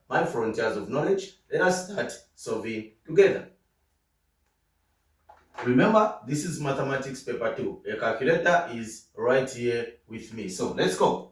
my frontiers of knowledge. Let us start solving together. Remember, this is mathematics paper 2. A calculator is right here with me. So let's go.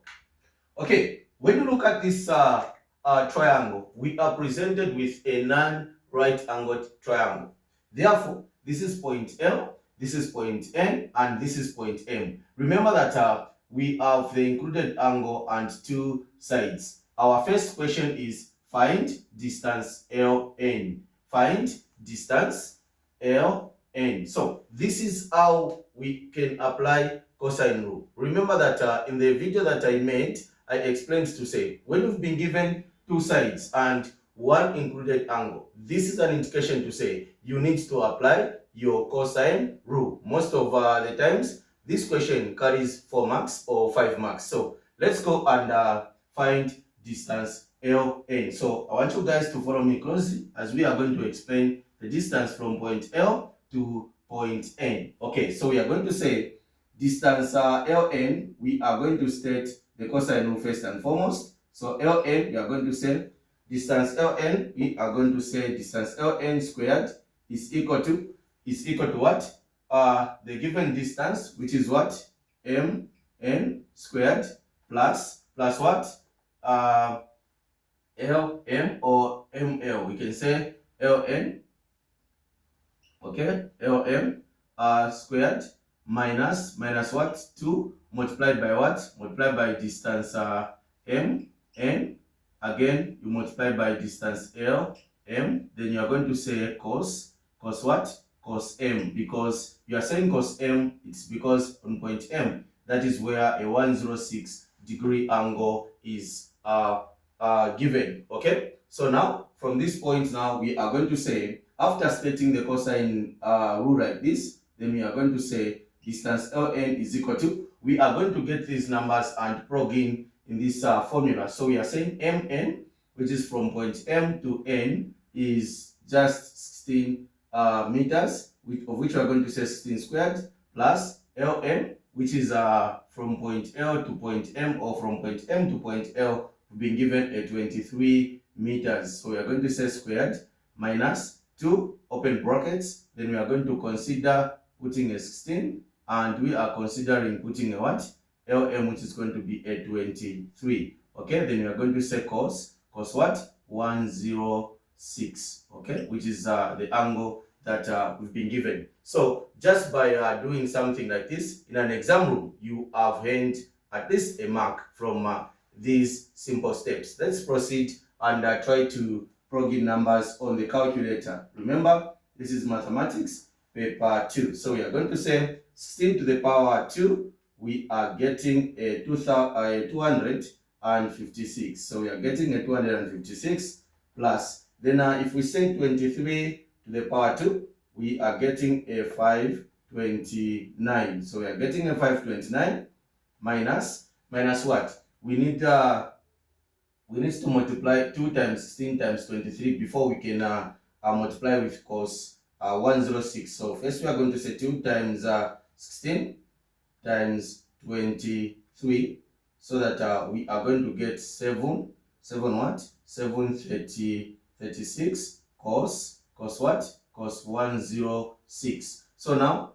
Okay, when you look at this triangle, we are presented with a non-right angled triangle. Therefore, this is point L, this is point N, and this is point M. Remember that we have the included angle and two sides. Our first question is find distance LN. Find distance LN. So this is how we can apply cosine rule. Remember that in the video that I made, I explained to say when you've been given two sides and one included angle, this is an indication to say you need to apply your cosine rule. Most of the times, this question carries 4 marks or 5 marks. So let's go and find distance LN. So I want you guys to follow me closely as we are going to explain the distance from point L to point N. Okay, so we are going to say distance Ln, we are going to state the cosine rule first and foremost. So Ln, we are going to say distance Ln, we are going to say distance Ln squared is equal to what? The given distance, which is what? Mn squared plus what? Lm or Ml. We can say Ln, okay, Lm squared minus what? 2 multiplied by what? Multiplied by distance m, n. Again, you multiply by distance L, m. Then you are going to say cos what? Cos m. Because you are saying cos m, it's because on point m, that is where a 106 degree angle is given. Okay? So now, from this point now, we are going to say, after stating the cosine rule like this, then we are going to say distance Ln is equal to, we are going to get these numbers and plug in this formula. So we are saying Mn, which is from point M to N, is just 16 meters, of which we are going to say 16 squared, plus Ln, which is from point L to point M, or from point M to point L, we've been given a 23 meters. So we are going to say squared minus 2 open brackets. Then we are going to consider putting a 16, and we are considering putting a what? Lm, which is going to be a 23. Okay, then we are going to say cos what? 106. Okay, which is the angle that we've been given. So just by doing something like this in an exam room, you have earned at least a mark from these simple steps. Let's proceed and try to plug in numbers on the calculator. Remember, this is mathematics paper 2. So we are going to say 16 to the power 2, we are getting a 256. So we are getting a 256 plus. Then if we say 23 to the power 2, we are getting a 529. So we are getting a 529 minus what? We need to multiply 2 times 16 times 23 before we can multiply with cos 106. So first we are going to say 2 times 16 times 23, so that we are going to get 7 what? 736 cos what? Cos 106. So now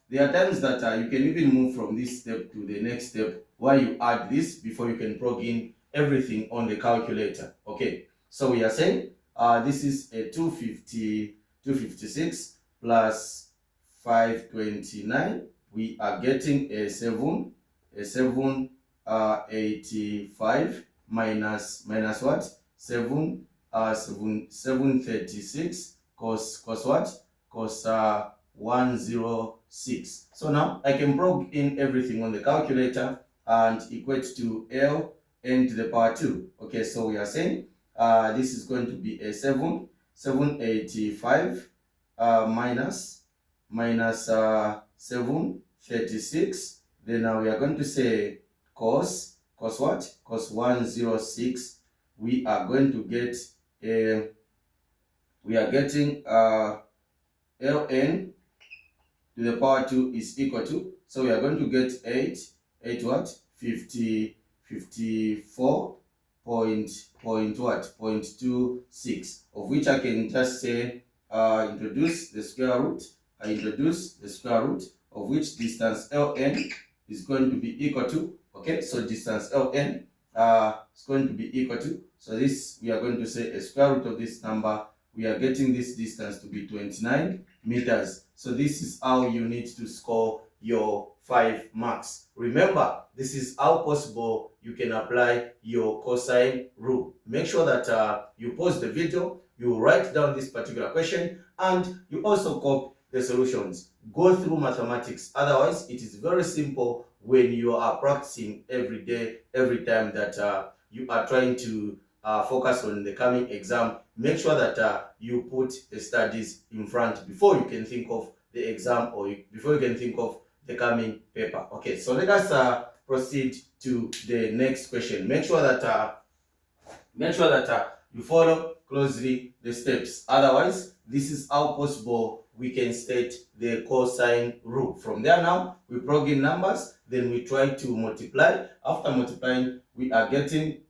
there are times that you can even move from this step to the next step where you add this before you can plug in everything on the calculator. Okay, so we are saying this is a 256 plus 529. We are getting a 785 minus what? 736 cos what? Cos 106. So now I can plug in everything on the calculator and equate to L n to the power 2. Okay, so we are saying this is going to be a 785 minus 736. Then we are going to say cos what? Cos 106. We are going to get we are getting Ln to the power 2 is equal to, so we are going to get 8 what? 54 0.26, of which I can just say introduce the square root. I introduce the square root of which distance ln is going to be equal to, okay, so distance ln is going to be equal to, so this we are going to say a square root of this number. We are getting this distance to be 29 meters. So this is how you need to score your 5 marks. Remember, this is how possible you can apply your cosine rule. Make sure that you pause the video, you write down this particular question, and you also copy the solutions. Go through mathematics. Otherwise, it is very simple when you are practicing every day, every time that you are trying to focus on the coming exam. Make sure that you put the studies in front before you can think of the exam or before you can think of the coming paper. Okay, so let us proceed to the next question. Make sure that you follow closely the steps. Otherwise, this is how possible we can state the cosine rule. From there now, we plug in numbers, then we try to multiply. After multiplying, we are reaching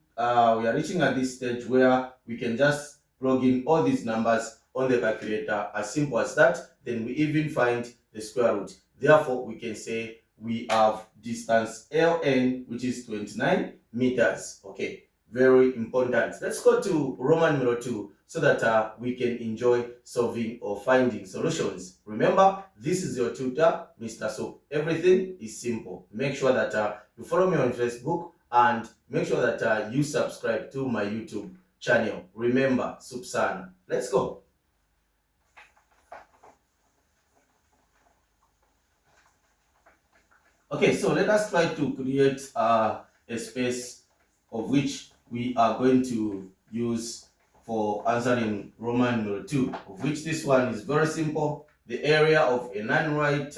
at this stage where we can just plug in all these numbers on the calculator, as simple as that. Then we even find the square root. Therefore, we can say we have distance ln, which is 29 meters. Okay, very important. Let's go to Roman numeral 2 so that we can enjoy solving or finding solutions. Remember, this is your tutor, Mr. Soap. Everything is simple. Make sure that you follow me on Facebook and make sure that you subscribe to my YouTube channel. Remember, Supsana. Let's go. Okay, so let us try to create a space of which we are going to use for answering Roman numeral 2, of which this one is very simple. The area of a non-right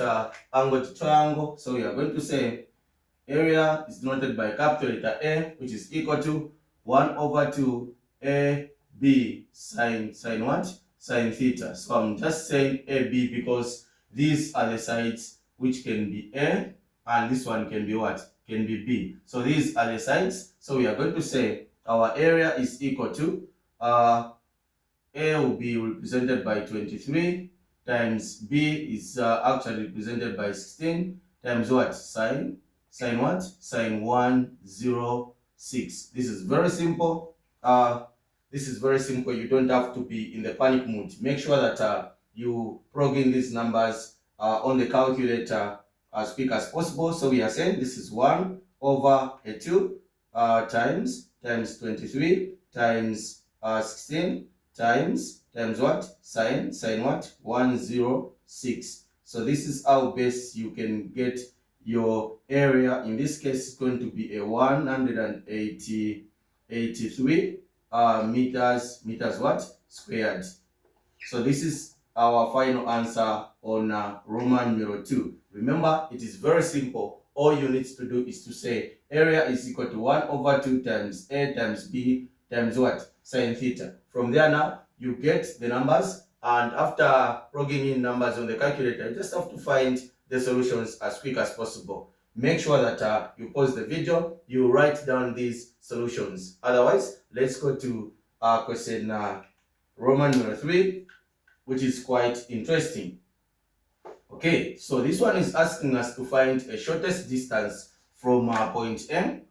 angled triangle. So we are going to say area is denoted by capital letter A, which is equal to 1/2 AB sine what? Sine theta. So I'm just saying AB because these are the sides which can be A, and this one can be what? Can be B. So these are the sides. So we are going to say our area is equal to A will be represented by 23 times B is actually represented by 16 times what? Sine what? Sine 106. This is very simple. You don't have to be in the panic mood. Make sure that you plug in these numbers on the calculator as quick as possible. So we are saying this is 1/2 times 23 times 16 times what? Sine what? 106. So this is how best you can get your area. In this case, it's going to be a 183 meters what? Squared. So this is our final answer on Roman numeral 2. Remember, it is very simple. All you need to do is to say area is equal to 1/2 times A times B times what? Sine theta. From there now, you get the numbers, and after plugging in numbers on the calculator, you just have to find the solutions as quick as possible. Make sure that you pause the video, you write down these solutions. Otherwise, let's go to question Roman numeral 3, which is quite interesting. Okay, so this one is asking us to find a shortest distance from point M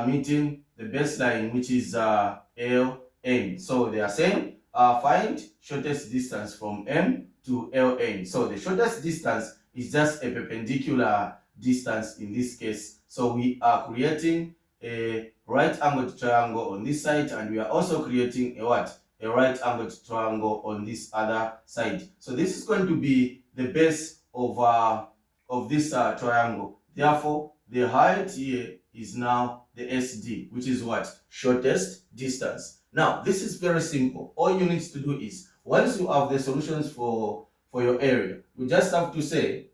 meeting the baseline, which is LN. So they are saying find shortest distance from M to LN. So the shortest distance is just a perpendicular distance in this case. So we are creating a right angled triangle on this side, and we are also creating a what? A right angled triangle on this other side. So this is going to be the base of this triangle. Therefore, the height here is now the SD, which is what? Shortest distance. Now, this is very simple. All you need to do is, once you have the solutions for your area, you just have to say,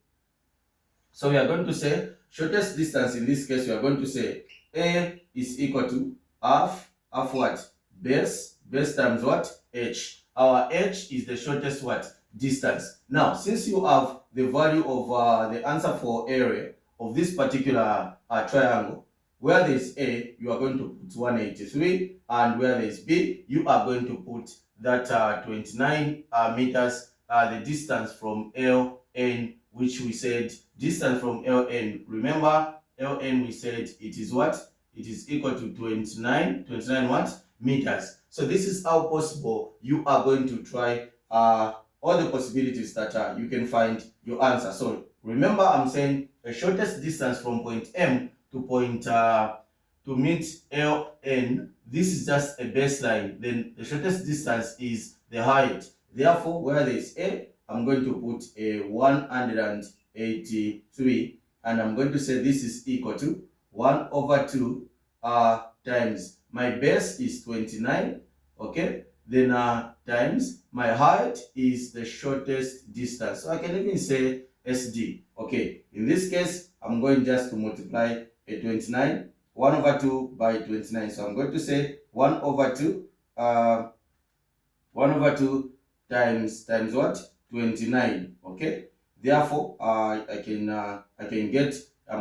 so we are going to say shortest distance. In this case, we are going to say A is equal to half what? Base times what? H. Our H is the shortest what? Distance. Now, since you have the value of the answer for area of this particular triangle, where there is A, you are going to put 183, and where there is B, you are going to put that 29 meters, the distance from LN, which we said distance from LN. Remember, LN we said it is what? It is equal to 29 what? Meters. So this is how possible you are going to try all the possibilities that you can find your answer. So remember, I'm saying the shortest distance from point M to point to meet LN. This is just a baseline. Then the shortest distance is the height. Therefore, where there is A, I'm going to put a 183, and I'm going to say this is equal to 1 over 2 times my base is 29, okay, then times my height is the shortest distance. So I can even say SD. Okay, in this case, I'm going just to multiply a 29, 1 over 2 by 29. So I'm going to say 1 over 2, 1 over 2 times what? 29. Okay. Therefore, I'm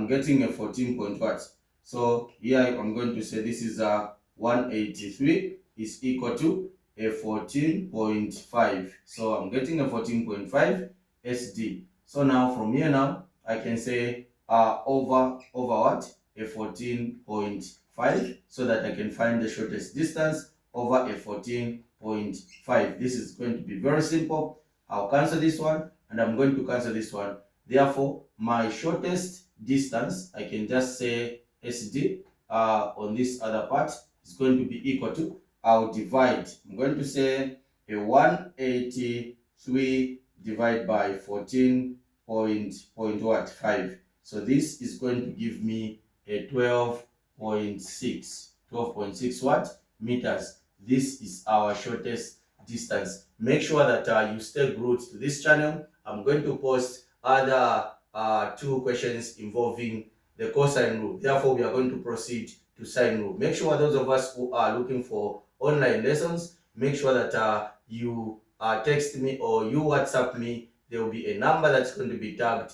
getting a 14 point what? So here I'm going to say this is 183 is equal to a 14.5. So I'm getting a 14.5 SD. So now from here now I can say over what? A 14.5, so that I can find the shortest distance over a 14.5. This is going to be very simple. I'll cancel this one and I'm going to cancel this one. Therefore, my shortest distance, I can just say SD on this other part is going to be equal to, I'll divide. I'm going to say a 183 divided by 14.5. So this is going to give me a 12.6 what? Meters. This is our shortest distance. Make sure that you stay glued to this channel. I'm going to post other 2 questions involving the cosine rule. Therefore, we are going to proceed to sine rule. Make sure those of us who are looking for online lessons, make sure that you text me or you WhatsApp me. There will be a number that's going to be tagged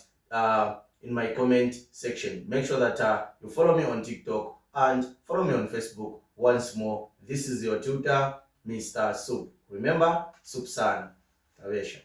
in my comment section. Make sure that you follow me on TikTok and follow me on Facebook. Once more, this is your tutor, Mr. Soup. Remember, Soup San. Tawesha.